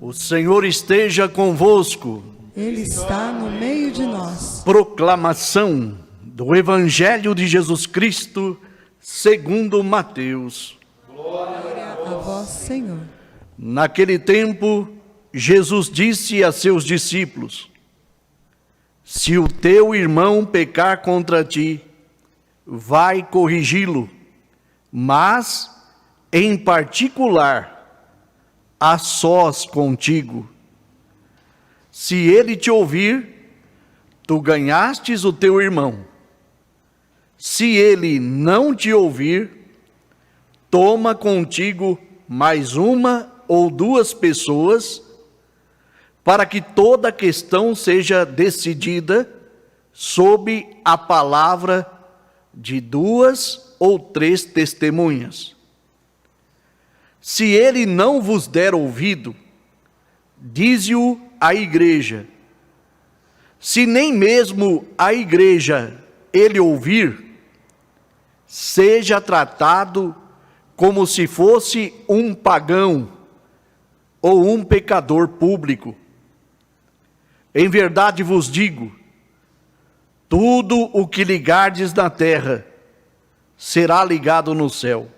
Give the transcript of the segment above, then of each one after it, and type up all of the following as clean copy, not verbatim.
O Senhor esteja convosco. Ele está no meio de nós. Proclamação do Evangelho de Jesus Cristo, segundo Mateus. Glória a vós, Senhor. Naquele tempo, Jesus disse a seus discípulos: Se o teu irmão pecar contra ti, vai corrigi-lo, mas, em particular, a sós contigo. Se ele te ouvir, tu ganhastes o teu irmão. Se ele não te ouvir, toma contigo mais uma ou duas pessoas, para que toda a questão seja decidida sob a palavra de 2 ou 3 testemunhas. Se ele não vos der ouvido, dize-o à igreja. Se nem mesmo a igreja ele ouvir, seja tratado como se fosse um pagão ou um pecador público. Em verdade vos digo, tudo o que ligardes na terra será ligado no céu,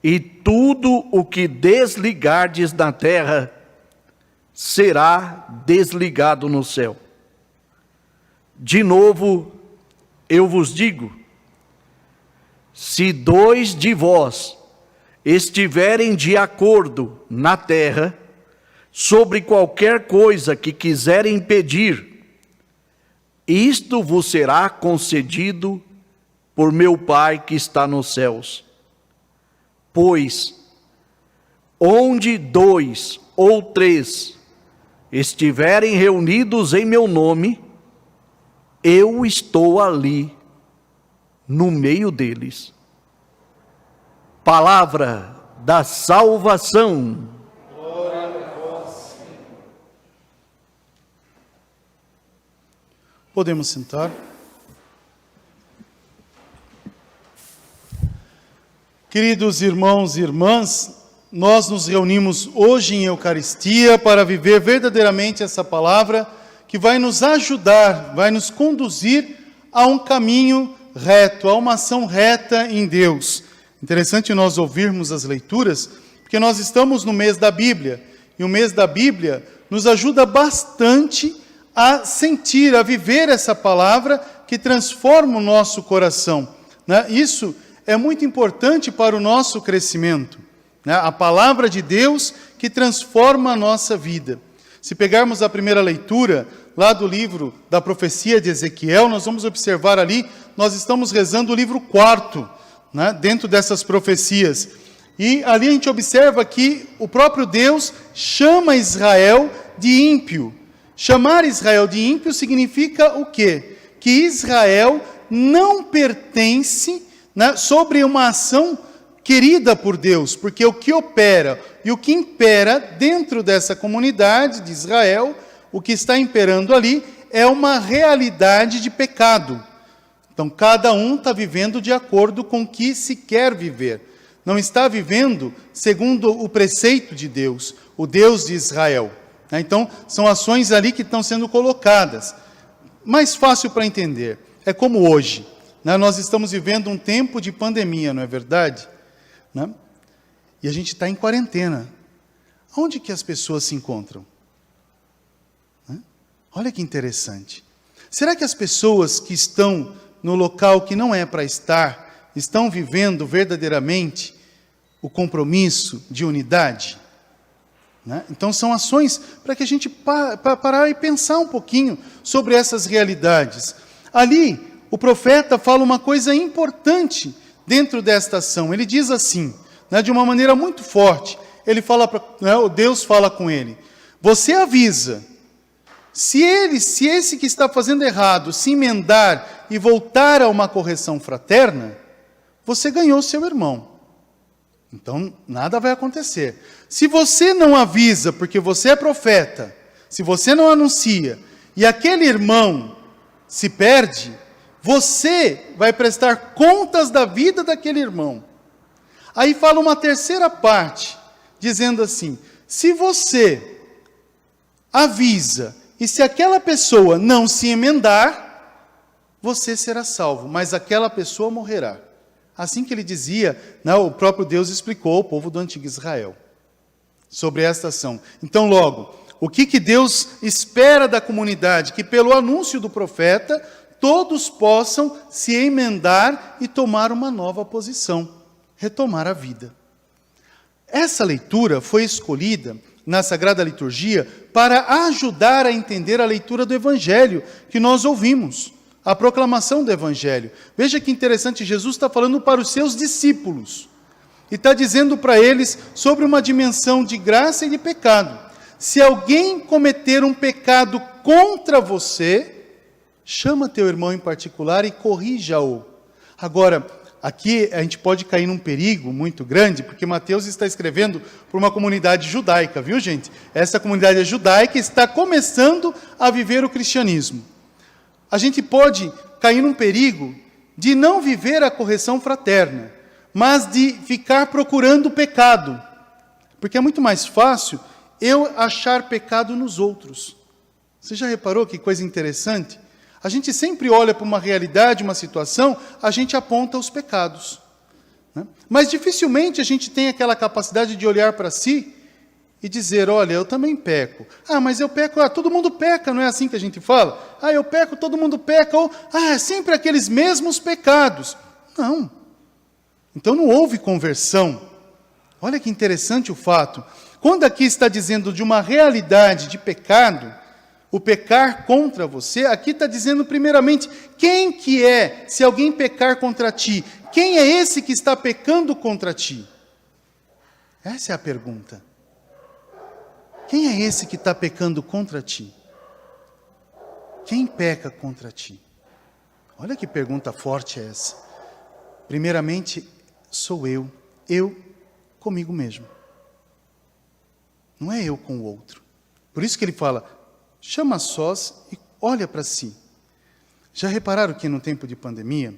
e tudo o que desligardes na terra será desligado no céu. De novo, eu vos digo, se 2 de vós estiverem de acordo na terra, sobre qualquer coisa que quiserem pedir, isto vos será concedido por meu Pai que está nos céus. Pois, onde 2 ou 3 estiverem reunidos em meu nome, eu estou ali, no meio deles. Palavra da salvação. Glória a vós, Senhor. Podemos sentar. Queridos irmãos e irmãs, nós nos reunimos hoje em Eucaristia para viver verdadeiramente essa palavra que vai nos ajudar, vai nos conduzir a um caminho reto, a uma ação reta em Deus. Interessante nós ouvirmos as leituras, porque nós estamos no mês da Bíblia, e o mês da Bíblia nos ajuda bastante a sentir, a viver essa palavra que transforma o nosso coração, né? Isso é muito importante para o nosso crescimento, né? A palavra de Deus que transforma a nossa vida. Se pegarmos a primeira leitura, lá do livro da profecia de Ezequiel, nós vamos observar ali, nós estamos rezando o livro 4, né? Dentro dessas profecias. E ali a gente observa que o próprio Deus chama Israel de ímpio. Chamar Israel de ímpio significa o quê? Que Israel não pertence, né, sobre uma ação querida por Deus, porque o que opera e o que impera dentro dessa comunidade de Israel, o que está imperando ali é uma realidade de pecado. Então cada um está vivendo de acordo com o que se quer viver. Não está vivendo segundo o preceito de Deus, o Deus de Israel. Então são ações ali que estão sendo colocadas. Mais fácil para entender, é como hoje. Nós estamos vivendo um tempo de pandemia, não é verdade? E a gente está em quarentena. Onde que as pessoas se encontram? Olha que interessante. Será que as pessoas que estão no local que não é para estar, estão vivendo verdadeiramente o compromisso de unidade? Então são ações para que a gente parar e pensar um pouquinho sobre essas realidades. Ali, o profeta fala uma coisa importante dentro desta ação. Ele diz assim, de uma maneira muito forte, ele fala Deus fala com ele, você avisa, se esse que está fazendo errado se emendar e voltar a uma correção fraterna, você ganhou seu irmão. Então nada vai acontecer. Se você não avisa, porque você é profeta, se você não anuncia, e aquele irmão se perde, você vai prestar contas da vida daquele irmão. Aí fala uma terceira parte, dizendo assim, Se você avisa e se aquela pessoa não se emendar, você será salvo, mas aquela pessoa morrerá. Assim que ele dizia, o próprio Deus explicou ao povo do antigo Israel sobre esta ação. Então, logo, o que Deus espera da comunidade? Que pelo anúncio do profeta, todos possam se emendar e tomar uma nova posição, retomar a vida. Essa leitura foi escolhida na Sagrada Liturgia para ajudar a entender a leitura do Evangelho que nós ouvimos, a proclamação do Evangelho. Veja que interessante, Jesus está falando para os seus discípulos e está dizendo para eles sobre uma dimensão de graça e de pecado. Se alguém cometer um pecado contra você, chama teu irmão em particular e corrija-o. Agora, aqui a gente pode cair num perigo muito grande, porque Mateus está escrevendo para uma comunidade judaica, viu, gente? Essa comunidade judaica está começando a viver o cristianismo. A gente pode cair num perigo de não viver a correção fraterna, mas de ficar procurando o pecado. Porque é muito mais fácil eu achar pecado nos outros. Você já reparou que coisa interessante? A gente sempre olha para uma realidade, uma situação, a gente aponta os pecados, né? Mas dificilmente a gente tem aquela capacidade de olhar para si e dizer, olha, eu também peco. Mas eu peco, todo mundo peca, não é assim que a gente fala? Eu peco, todo mundo peca, ou, é sempre aqueles mesmos pecados. Não. Então não houve conversão. Olha que interessante o fato. Quando aqui está dizendo de uma realidade de pecado, o pecar contra você, aqui está dizendo primeiramente, quem que é, se alguém pecar contra ti? Quem é esse que está pecando contra ti? Essa é a pergunta. Quem é esse que está pecando contra ti? Quem peca contra ti? Olha que pergunta forte é essa. Primeiramente, sou eu comigo mesmo. Não é eu com o outro. Por isso que ele fala, chama a sós e olha para si. Já repararam que no tempo de pandemia,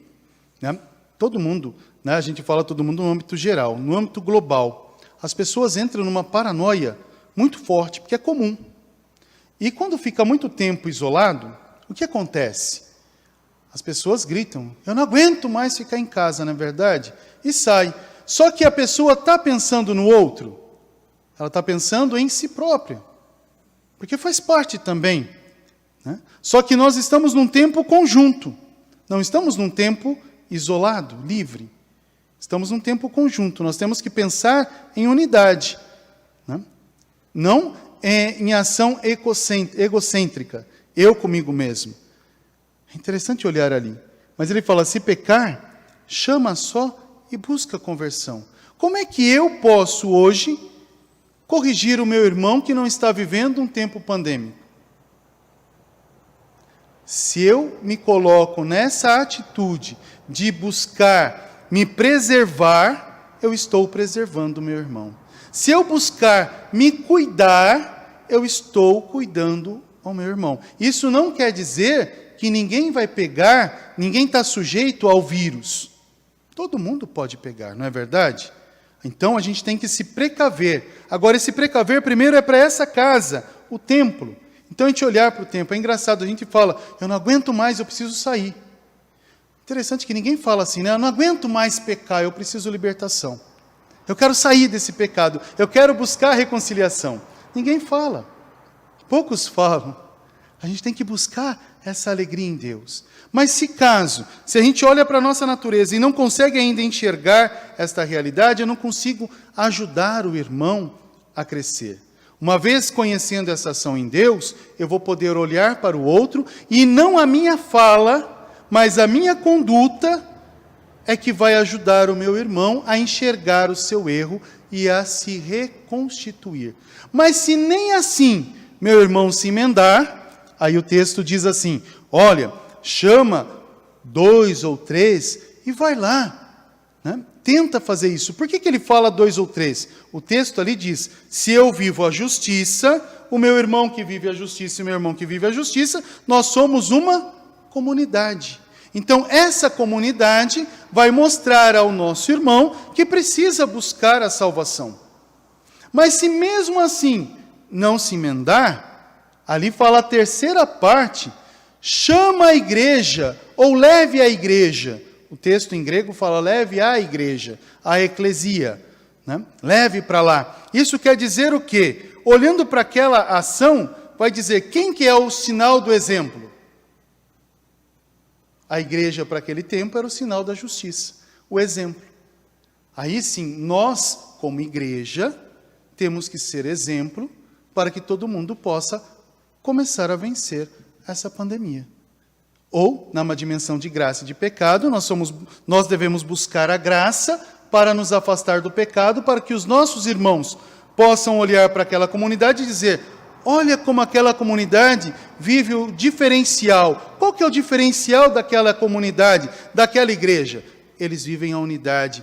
né, todo mundo, a gente fala todo mundo no âmbito geral, no âmbito global, as pessoas entram numa paranoia muito forte, porque é comum. E quando fica muito tempo isolado, o que acontece? As pessoas gritam, eu não aguento mais ficar em casa, não é verdade? E sai. Só que a pessoa está pensando no outro, ela está pensando em si própria. Porque faz parte também, né? Só que nós estamos num tempo conjunto, não estamos num tempo isolado, livre. Estamos num tempo conjunto, nós temos que pensar em unidade, né? Não em ação egocêntrica, eu comigo mesmo. É interessante olhar ali. Mas ele fala, se pecar, chama só e busca conversão. Como é que eu posso hoje corrigir o meu irmão que não está vivendo um tempo pandêmico? Se eu me coloco nessa atitude de buscar me preservar, eu estou preservando o meu irmão. Se eu buscar me cuidar, eu estou cuidando ao meu irmão. Isso não quer dizer que ninguém vai pegar, ninguém está sujeito ao vírus. Todo mundo pode pegar, não é verdade? Então a gente tem que se precaver. Agora, esse precaver primeiro é para essa casa, o templo. Então a gente olhar para o templo, é engraçado, a gente fala, eu não aguento mais, eu preciso sair. Interessante que ninguém fala assim, né? Eu não aguento mais pecar, eu preciso libertação. Eu quero sair desse pecado, eu quero buscar a reconciliação. Ninguém fala, poucos falam. A gente tem que buscar essa alegria em Deus. Mas se a gente olha para a nossa natureza e não consegue ainda enxergar esta realidade, eu não consigo ajudar o irmão a crescer. Uma vez conhecendo essa ação em Deus, eu vou poder olhar para o outro e não a minha fala, mas a minha conduta é que vai ajudar o meu irmão a enxergar o seu erro e a se reconstituir. Mas se nem assim meu irmão se emendar, aí o texto diz assim, olha, chama 2 ou 3 e vai lá, né? Tenta fazer isso. Por que ele fala 2 ou 3? O texto ali diz, se eu vivo a justiça, o meu irmão que vive a justiça e o meu irmão que vive a justiça, nós somos uma comunidade. Então, essa comunidade vai mostrar ao nosso irmão que precisa buscar a salvação. Mas se mesmo assim não se emendar, ali fala a terceira parte, chama a igreja, ou leve a igreja. O texto em grego fala leve a igreja, a eclesia, né? Leve para lá. Isso quer dizer o quê? Olhando para aquela ação, vai dizer, quem que é o sinal do exemplo? A igreja para aquele tempo era o sinal da justiça, o exemplo. Aí sim, nós, como igreja, temos que ser exemplo para que todo mundo possa começar a vencer essa pandemia. Ou, numa dimensão de graça e de pecado, nós devemos buscar a graça para nos afastar do pecado, para que os nossos irmãos possam olhar para aquela comunidade e dizer, olha como aquela comunidade vive o diferencial. Qual que é o diferencial daquela comunidade, daquela igreja? Eles vivem a unidade,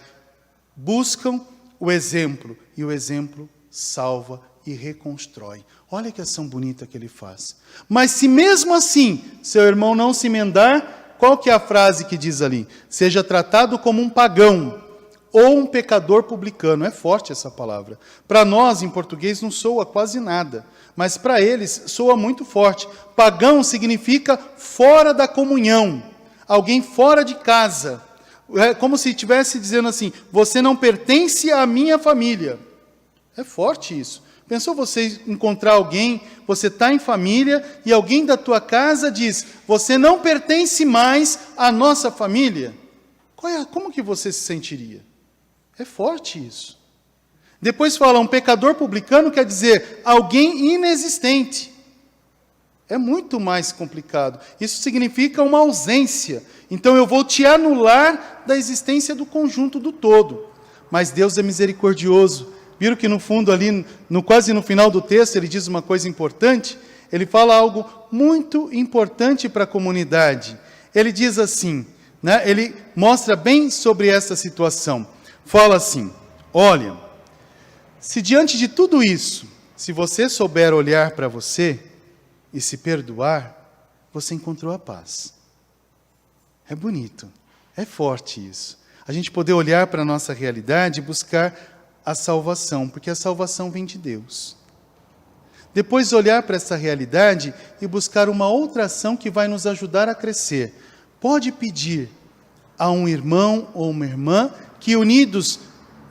buscam o exemplo, e o exemplo salva e reconstrói. Olha que ação bonita que ele faz. Mas se mesmo assim, seu irmão não se emendar, qual que é a frase que diz ali? Seja tratado como um pagão, ou um pecador publicano. É forte essa palavra. Para nós, em português, não soa quase nada, mas para eles soa muito forte. Pagão significa fora da comunhão, alguém fora de casa. É como se estivesse dizendo assim, você não pertence à minha família. É forte isso. Pensou você encontrar alguém, você está em família, e alguém da tua casa diz, você não pertence mais à nossa família? Como que você se sentiria? É forte isso. Depois fala, um pecador publicano quer dizer alguém inexistente. É muito mais complicado. Isso significa uma ausência. Então eu vou te anular da existência do conjunto do todo. Mas Deus é misericordioso. Viram que no fundo ali, quase no final do texto, ele diz uma coisa importante? Ele fala algo muito importante para a comunidade. Ele diz assim, né? Ele mostra bem sobre essa situação. Fala assim, olha, se diante de tudo isso, se você souber olhar para você e se perdoar, você encontrou a paz. É bonito, é forte isso. A gente poder olhar para a nossa realidade e buscar a salvação, porque a salvação vem de Deus. Depois olhar para essa realidade e buscar uma outra ação que vai nos ajudar a crescer. Pode pedir a um irmão ou uma irmã que unidos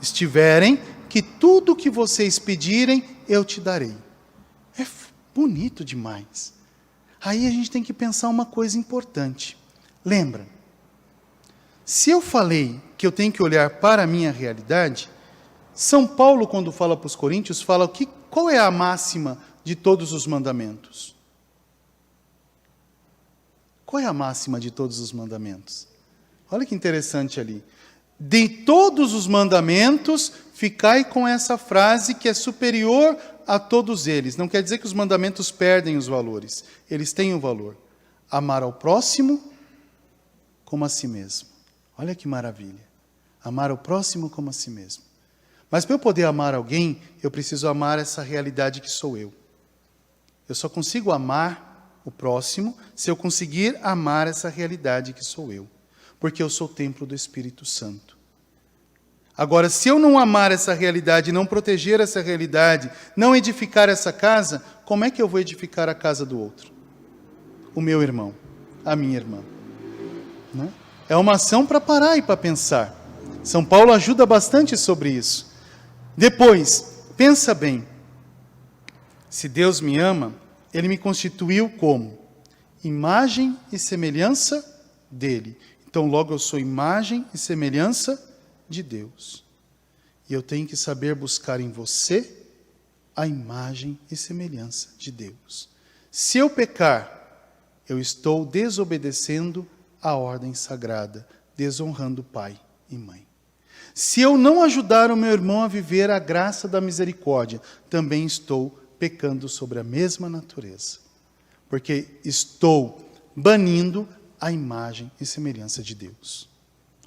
estiverem, que tudo que vocês pedirem, eu te darei. É bonito demais. Aí a gente tem que pensar uma coisa importante. Lembra, se eu falei que eu tenho que olhar para a minha realidade, São Paulo, quando fala para os coríntios, fala qual é a máxima de todos os mandamentos? Qual é a máxima de todos os mandamentos? Olha que interessante ali. De todos os mandamentos, ficai com essa frase que é superior a todos eles. Não quer dizer que os mandamentos perdem os valores. Eles têm o valor. Amar ao próximo como a si mesmo. Olha que maravilha. Amar ao próximo como a si mesmo. Mas para eu poder amar alguém, eu preciso amar essa realidade que sou eu. Eu só consigo amar o próximo se eu conseguir amar essa realidade que sou eu. Porque eu sou o templo do Espírito Santo. Agora, se eu não amar essa realidade, não proteger essa realidade, não edificar essa casa, como é que eu vou edificar a casa do outro? O meu irmão, a minha irmã. Né? É uma ação para parar e para pensar. São Paulo ajuda bastante sobre isso. Depois, pensa bem. Se Deus me ama, Ele me constituiu como? Imagem e semelhança dEle. Então, logo eu sou imagem e semelhança de Deus. E eu tenho que saber buscar em você a imagem e semelhança de Deus. Se eu pecar, eu estou desobedecendo a ordem sagrada, desonrando pai e mãe. Se eu não ajudar o meu irmão a viver a graça da misericórdia, também estou pecando sobre a mesma natureza. Porque estou banindo a imagem e semelhança de Deus.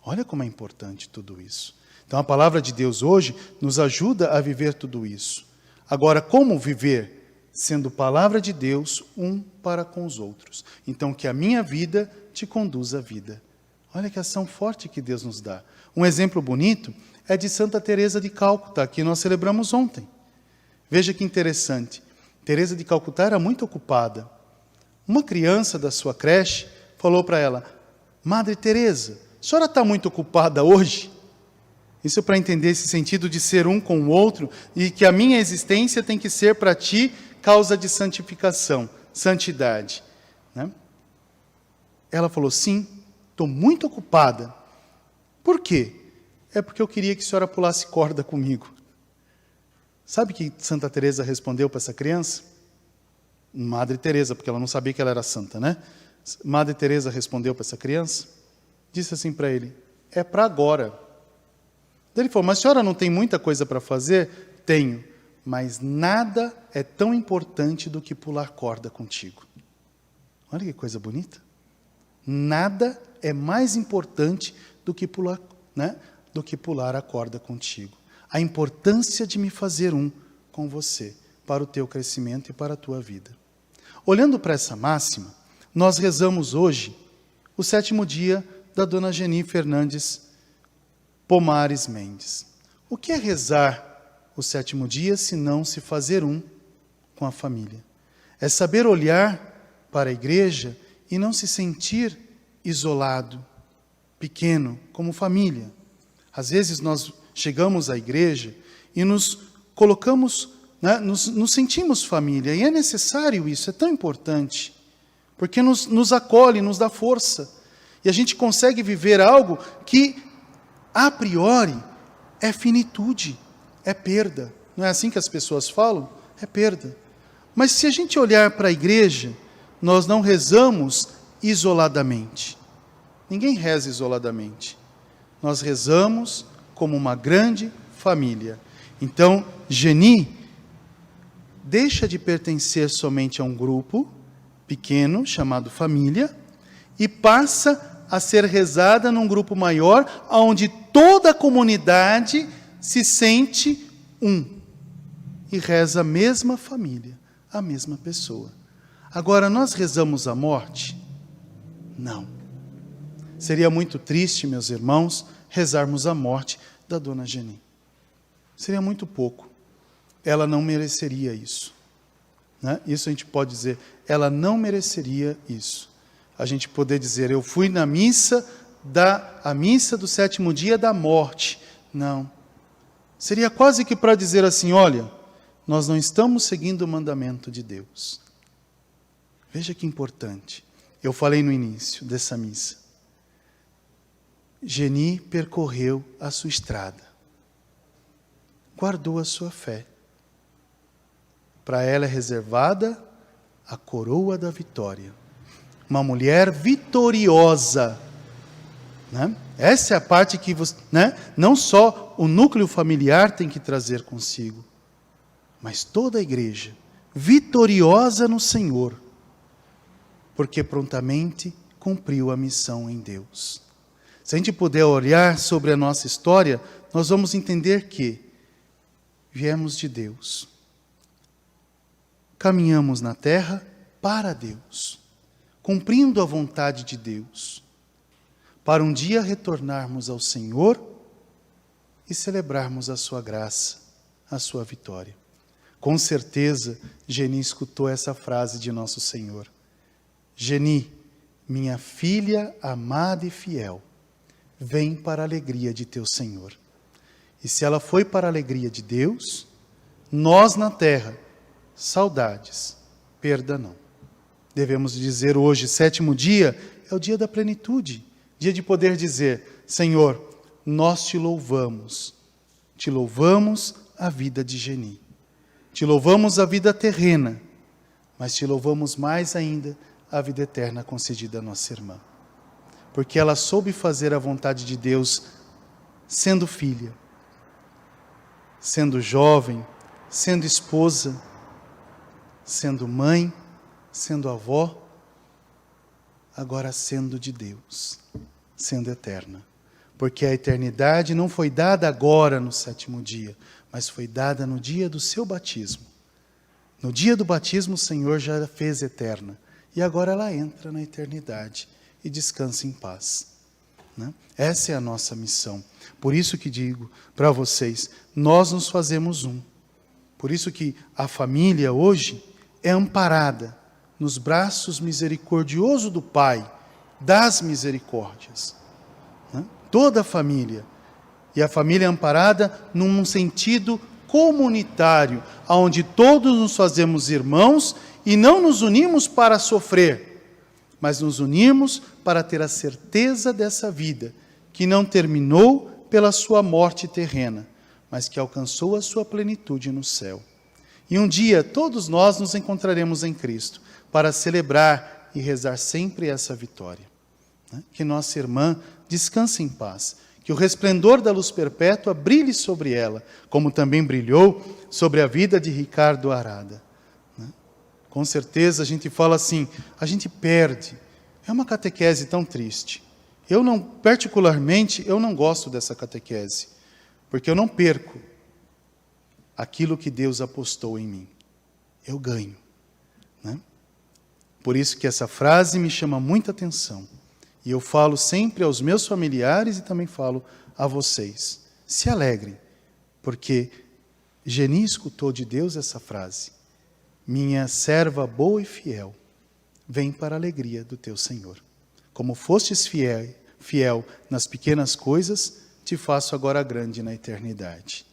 Olha como é importante tudo isso. Então a palavra de Deus hoje nos ajuda a viver tudo isso. Agora, como viver? Sendo palavra de Deus um para com os outros. Então que a minha vida te conduza à vida. Olha que ação forte que Deus nos dá. Um exemplo bonito é de Santa Teresa de Cálcuta, que nós celebramos ontem. Veja que interessante. Teresa de Calcutá era muito ocupada. Uma criança da sua creche falou para ela: Madre Teresa, a senhora está muito ocupada hoje? Isso para entender esse sentido de ser um com o outro e que a minha existência tem que ser para ti causa de santificação, santidade. Né? Ela falou: sim, estou muito ocupada. Por quê? É porque eu queria que a senhora pulasse corda comigo. Sabe que Santa Teresa respondeu para essa criança? Madre Teresa, porque ela não sabia que ela era santa, né? Madre Teresa respondeu para essa criança, disse assim para ele: é para agora. Ele falou: mas a senhora não tem muita coisa para fazer? Tenho, mas nada é tão importante do que pular corda contigo. Olha que coisa bonita. Nada é mais importante do que pular, né? Do que pular a corda contigo. A importância de me fazer um com você, para o teu crescimento e para a tua vida. Olhando para essa máxima, nós rezamos hoje o 7º dia da Dona Geni Fernandes Pomares Mendes. O que é rezar o 7º dia, se não se fazer um com a família? É saber olhar para a igreja e não se sentir isolado, pequeno, como família. Às vezes nós chegamos à igreja e nos colocamos, né, nos sentimos família, e é necessário isso, é tão importante, porque nos acolhe, nos dá força, e a gente consegue viver algo que, a priori, é finitude, é perda. Não é assim que as pessoas falam? É perda. Mas se a gente olhar para a igreja, nós não rezamos isoladamente. Ninguém reza isoladamente. Nós rezamos como uma grande família. Então, Geni deixa de pertencer somente a um grupo pequeno, chamado família, e passa a ser rezada num grupo maior, onde toda a comunidade se sente um. E reza a mesma família, a mesma pessoa. Agora, nós rezamos a morte? Não. Seria muito triste, meus irmãos, rezarmos a morte da Dona Geni. Seria muito pouco. Ela não mereceria isso. Né? Isso a gente pode dizer, ela não mereceria isso. A gente poder dizer, eu fui na missa, a missa do 7º dia da morte. Não. Seria quase que para dizer assim, olha, nós não estamos seguindo o mandamento de Deus. Veja que importante. Eu falei no início dessa missa. Geni percorreu a sua estrada. Guardou a sua fé. Para ela é reservada a coroa da vitória. Uma mulher vitoriosa. Né? Essa é a parte que você, né? Não só o núcleo familiar tem que trazer consigo, mas toda a igreja, vitoriosa no Senhor, porque prontamente cumpriu a missão em Deus. Se a gente puder olhar sobre a nossa história, nós vamos entender que viemos de Deus. Caminhamos na terra para Deus, cumprindo a vontade de Deus, para um dia retornarmos ao Senhor e celebrarmos a sua graça, a sua vitória. Com certeza, Geni escutou essa frase de nosso Senhor. Geni, minha filha amada e fiel, vem para a alegria de teu Senhor. E se ela foi para a alegria de Deus, nós na terra, saudades, perda não. Devemos dizer hoje, 7º dia, é o dia da plenitude, dia de poder dizer, Senhor, nós te louvamos a vida de Geni, te louvamos a vida terrena, mas te louvamos mais ainda a vida eterna concedida à nossa irmã, porque ela soube fazer a vontade de Deus, sendo filha, sendo jovem, sendo esposa, sendo mãe, sendo avó, agora sendo de Deus, sendo eterna. Porque a eternidade não foi dada agora no 7º dia, mas foi dada no dia do seu batismo. No dia do batismo o Senhor já a fez eterna, e agora ela entra na eternidade e descansa em paz. Né? Essa é a nossa missão. Por isso que digo para vocês, nós nos fazemos um, Por isso que a família hoje é amparada nos braços misericordiosos do Pai, das misericórdias. Toda a família. E a família é amparada num sentido comunitário, onde todos nos fazemos irmãos e não nos unimos para sofrer, mas nos unimos para ter a certeza dessa vida, que não terminou pela sua morte terrena, mas que alcançou a sua plenitude no céu. E um dia todos nós nos encontraremos em Cristo, para celebrar e rezar sempre essa vitória. Que nossa irmã descanse em paz, que o resplendor da luz perpétua brilhe sobre ela, como também brilhou sobre a vida de Ricardo Arada. Com certeza a gente fala assim, a gente perde. É uma catequese tão triste. Particularmente, eu não gosto dessa catequese, porque eu não perco aquilo que Deus apostou em mim. Eu ganho. Por isso que essa frase me chama muita atenção. E eu falo sempre aos meus familiares e também falo a vocês. Se alegrem, porque Geni escutou de Deus essa frase. Minha serva boa e fiel, vem para a alegria do teu Senhor. Como fostes fiel nas pequenas coisas, te faço agora grande na eternidade.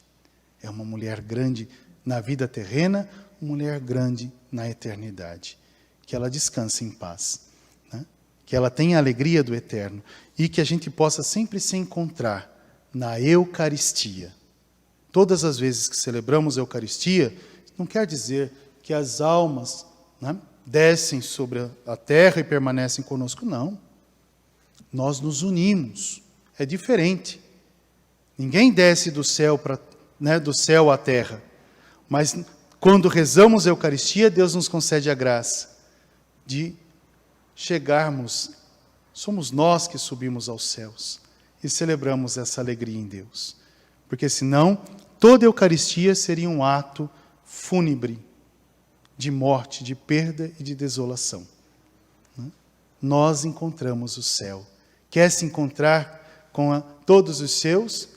É uma mulher grande na vida terrena, uma mulher grande na eternidade. Que ela descanse em paz, que ela tenha a alegria do eterno e que a gente possa sempre se encontrar na Eucaristia. Todas as vezes que celebramos a Eucaristia, não quer dizer que as almas descem sobre a terra e permanecem conosco, não. Nós nos unimos, é diferente. Ninguém desce do céu, do céu à terra, mas quando rezamos a Eucaristia, Deus nos concede a graça de chegarmos, somos nós que subimos aos céus e celebramos essa alegria em Deus. Porque senão, toda a Eucaristia seria um ato fúnebre, de morte, de perda e de desolação. Nós encontramos o céu. Quer se encontrar com todos os seus?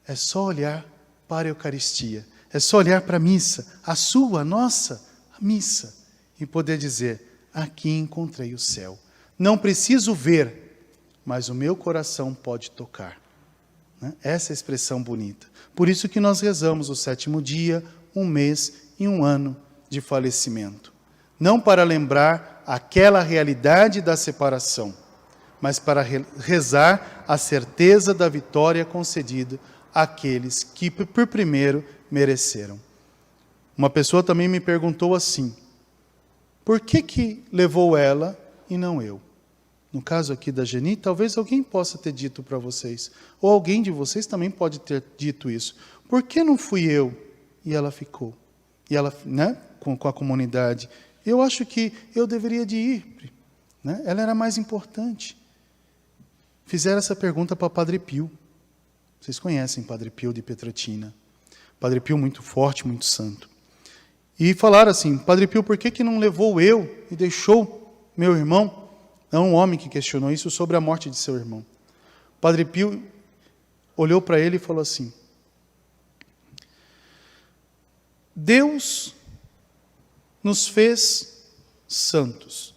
É só olhar para a Eucaristia. É só olhar para a missa, a sua, a nossa, a missa, e poder dizer, aqui encontrei o céu. Não preciso ver, mas o meu coração pode tocar. Essa é a expressão bonita. Por isso que nós rezamos o 7º dia, 1 mês e 1 ano de falecimento. Não para lembrar aquela realidade da separação, mas para rezar a certeza da vitória concedida àqueles que por primeiro mereceram. Uma pessoa também me perguntou assim, por que levou ela e não eu? No caso aqui da Geni, talvez alguém possa ter dito para vocês, ou alguém de vocês também pode ter dito isso. Por que não fui eu e ela ficou? E ela, com a comunidade. Eu acho que eu deveria de ir. Ela era mais importante. Fizeram essa pergunta para Padre Pio. Vocês conhecem Padre Pio de Pietrelcina. Padre Pio muito forte, muito santo. E falaram assim, Padre Pio, por que não levou eu e deixou meu irmão? É um homem que questionou isso sobre a morte de seu irmão. Padre Pio olhou para ele e falou assim, Deus nos fez santos.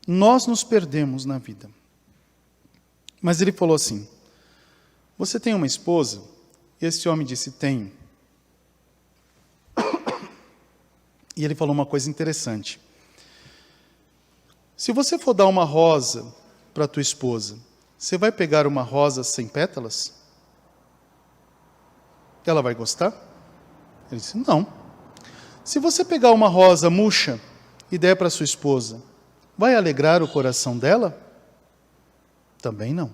Nós nos perdemos na vida. Mas ele falou assim, você tem uma esposa? E esse homem disse, tenho. E ele falou uma coisa interessante. Se você for dar uma rosa para a tua esposa, você vai pegar uma rosa sem pétalas? Ela vai gostar? Ele disse, não. Se você pegar uma rosa murcha e der para sua esposa, vai alegrar o coração dela? Também não.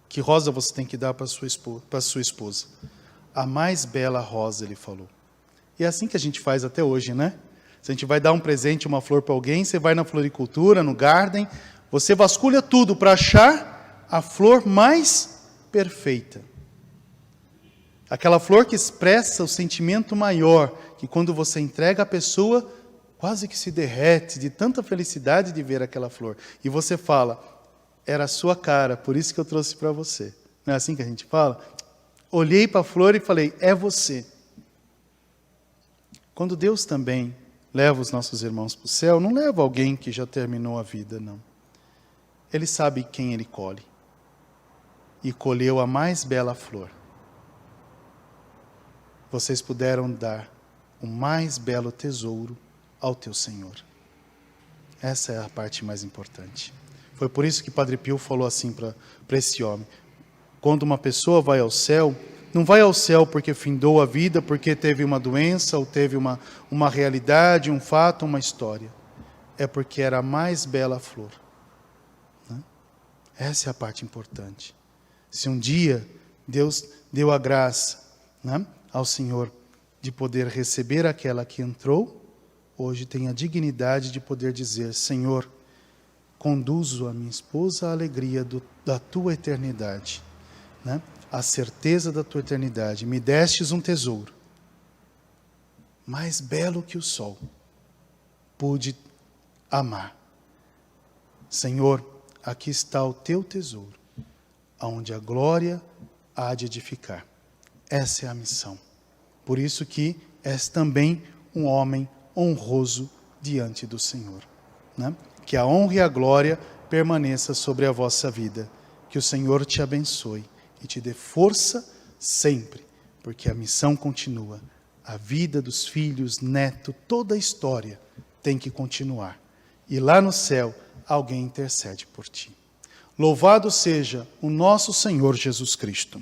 Que rosa você tem que dar para sua esposa? A mais bela rosa, ele falou. E é assim que a gente faz até hoje, Se a gente vai dar um presente, uma flor para alguém, você vai na floricultura, no garden, você vasculha tudo para achar a flor mais perfeita. Aquela flor que expressa o sentimento maior, que quando você entrega a pessoa, quase que se derrete de tanta felicidade de ver aquela flor. E você fala, era a sua cara, por isso que eu trouxe para você. Não é assim que a gente fala? Olhei para a flor e falei, é você. Quando Deus também leva os nossos irmãos para o céu, não leva alguém que já terminou a vida, não. Ele sabe quem ele colhe. E colheu a mais bela flor. Vocês puderam dar o mais belo tesouro ao teu Senhor. Essa é a parte mais importante. Foi por isso que Padre Pio falou assim para esse homem. Quando uma pessoa vai ao céu, não vai ao céu porque findou a vida, porque teve uma doença, ou teve uma realidade, um fato, uma história. É porque era a mais bela flor. Né? Essa é a parte importante. Se um dia Deus deu a graça, né, ao Senhor de poder receber aquela que entrou, hoje tem a dignidade de poder dizer: Senhor, conduzo a minha esposa à alegria da tua eternidade, né? A certeza da tua eternidade. Me destes um tesouro, mais belo que o sol, pude amar. Senhor, aqui está o teu tesouro, aonde a glória há de edificar. Essa é a missão. Por isso que és também um homem honroso diante do Senhor. Né? Que a honra e a glória permaneça sobre a vossa vida. Que o Senhor te abençoe e te dê força sempre, porque a missão continua. A vida dos filhos, neto, toda a história tem que continuar. E lá no céu, alguém intercede por ti. Louvado seja o nosso Senhor Jesus Cristo.